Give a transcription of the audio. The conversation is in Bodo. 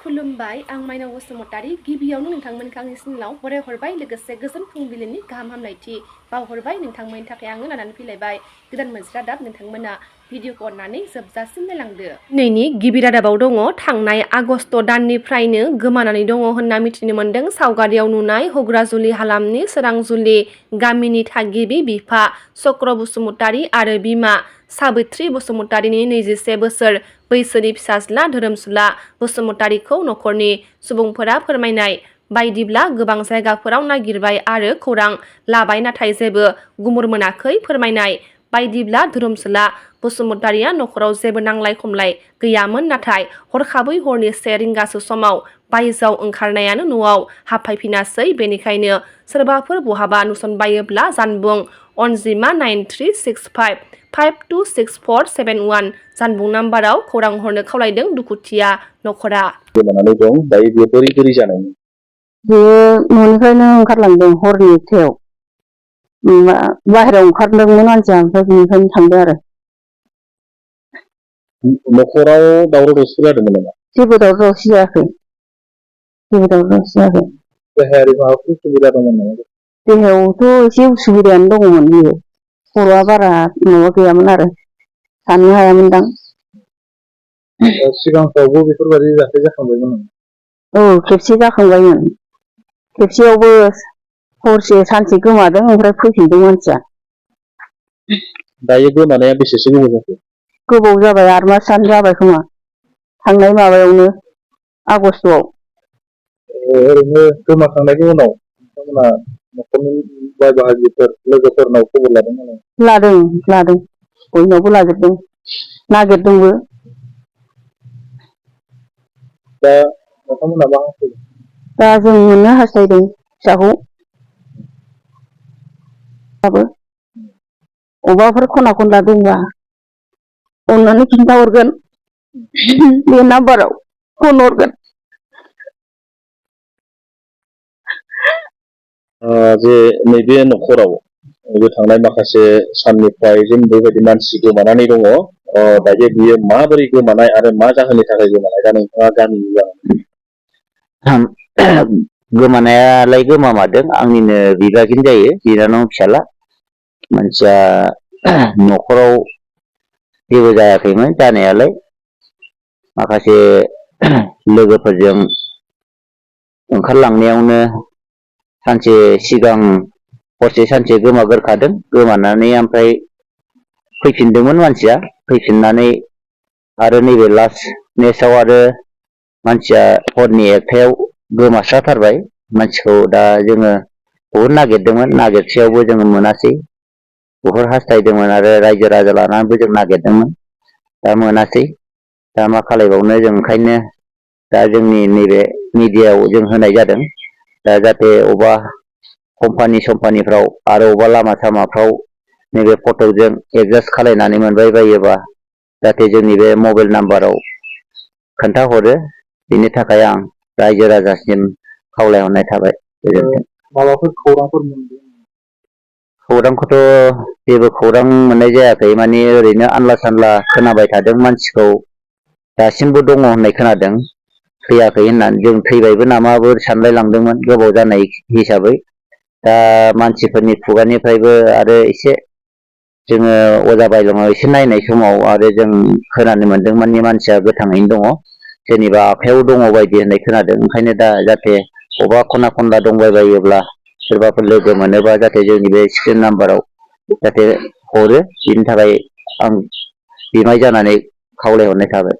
खुलुमबाय आं माइनाव बसुमतारी गिबियावनो नोंथांमोनखौ आंनि चेनेलाव बरायहरबाय लोगोसे गोजोन फुंबिलिनि गाहाम हामलायथि बावहरबाय नोंथांमोननि थाखाय आङो लानानै फैलायबाय गोदान मोनसे रादाब नोंथांमोना भिडिअखौ अननानै जोबजासिम नायलांदो। दिनैनि गिबि रादाबाव दङ थांनाय आगस्ट दाननिफ्रायनो गोमानानै दङ होनना मिथिनो मोन्दों। सावगारियाव नुनाय हग्राजुलि हालामनि सोरांजुलि गामिनि थागिबि बिफा चक्र बसुमतारी आरो बिमा साबित्री बसुमतारीनि 21 बोसोर बैसोनि फिसाज्ला धोरोमसुला बसुमतारीखौ नखरनि सुबुंफोरा फोरमायनाय बायदिब्ला गोबां जायगाफोराव नागिरबाय आरो खौरां लाबाय नाथाय जेबो गुमुर मोनाखै। फोरमायनाय बायदिब्ला धोरोमसुला बसुमतारीया नखराव जेबो नांलाय खमलाय गैयामोन नाथाय हरखाबै हरनि 1 रिंगासो समाव बायजोआव ओंखारनायानो न'आव हाबफैफिनासै। बेनिखायनो सोरबाफोर बहाबा नुसनबायोब्ला जानबुं अनजिमा 9365526471 जानबुं नाम्बाराव खौरां हरनो खावलायदों दुखुथिया नखरा। गोमानानै दं दायो बे बोरै जानाय? बेयो न'निफ्रायनो ओंखारलांदों हरनि 1टायाव बाहेरायाव ओंखारदोंमोन मानसिया ओमफ्राय बेनिफ्रायनो थांदों आरो। नखराव दावराव दावसि जादोंमोन नामा? जेबो दावराव दावसि जायाखै। देहायारि माबाफोर उसुबिदा दंमोन नामा? देहायावथ' एसे उसुबिदायानो दङमोन बियो खर'आ बारा माबा गैयामोन आरो साननो हायामोनदां। सिगांफ्रावबो बेफोरबायदि जाथाय जाखांबायमोन नामा? औ खेबसे जाखांबायमोन। खेबसेयावबो हरसे सानसे गोमादों ओमफ्राय फैफिनदों मानसिया। दायो गोमानाया बेसेसो गोबाव जाखो? गोबाव जाबाय 8 मासआनो जाबाय खोमा थांनाय माबायावनो आगस्टआव। ओरैनो गोमाखांनायनि उनाव नोंथांमोना नखरनि बाय बाहागिफोर लोगोफोरनाव खबर लादों नामा? लादों बयनावबो लाजोबदों नागिरदोंबो। दा नोंथांमोना मा हास्थायदों? दा जों मोननो हास्थायदों फिसाखौ। अबावबाफोर खना खनला दंबा अननानै खिन्थाहरगोन बे नाम्बाराव फन हरगोन। जे नैबे नखराव थांनाय माखासे साननिफ्राय जों बेबायदि मानसि गोमानानै दङ दायो बियो माबोरै गोमानाय आरो मा जाहोननि थाखाय गोमानाय दा नोंथाङा गामिनि गोमानायालाय गोमामारदों आंनिनो बिबागिनो जायो बिनानाव फिसाला मानसिया नखराव जेबो जायाखैमोन जानायालाय माखासे लोगोफोरजों ओंखारलांनायावनो सानसे सिगां हरसे सानसे गोमागोरखादों गोमानानै ओमफ्राय फैफिनदोंमोन मानसिया फैफिननानै आरो नैबे लास्ट नेक्स्टआव आरो मानसिया हरनि 1टायाव गोमास्राथारबाय। मानसिखौ दा जोङो बहुद नागिरदोंमोन नागिरसेयावबो जोङो मोनासै बहुद हास्थायदोंमोन आरो रायजो राजा लानानैबो जों नागिरदोंमोन दा मोनासै। दा मा खालायबावनो जों ओंखायनो दा जोंनि नैबे मिडियायाव जों होनाय जादों दा जाहाथे अबा कम्पानि सम्पानिफ्राव आरो अबा लामा सामाफ्राव नैबे फटकजों एडजास्ट खालायनानै मोनबाय बायोबा जाहाथे जोंनि बे मबाइल नाम्बाराव खोन्थाहरो बेनि थाखाय आं रायजो राजासिम खावलायहरनाय थाबाय। गोजोनथों। माबाफोर खौरांफोर मोनदों? खौरांखौथ' जेबो खौरां मोननाय जायाखै माने ओरैनो आनला सानला खोनाबाय थादों मानसिखौ दासिमबो दङ होननाय खोनादों थैयाखै होननानै जों थैबायबो नामाबो सानलाय लांदोंमोन गोबाव जानाय हिसाबै। दा मानसिफोरनि खुगानिफ्रायबो आरो एसे जोङो अजा बायलङाव एसे नायनाय समाव आरो जों खोनानो मोनदों माने मानसिया गोथाङैनो दङ जेनेबा आखायाव दङ बायदि होननाय खोनादों। ओंखायनो दा जाहाथे अबा खना खनला दंबायबायोब्ला सोरबाफोर लोगो मोनोबा जाहाथे जोंनि बे स्क्रिन नाम्बाराव जाहाथे हरो बेनि थाखाय आं बिमाय जानानै खावलायहरनाय थाबाय।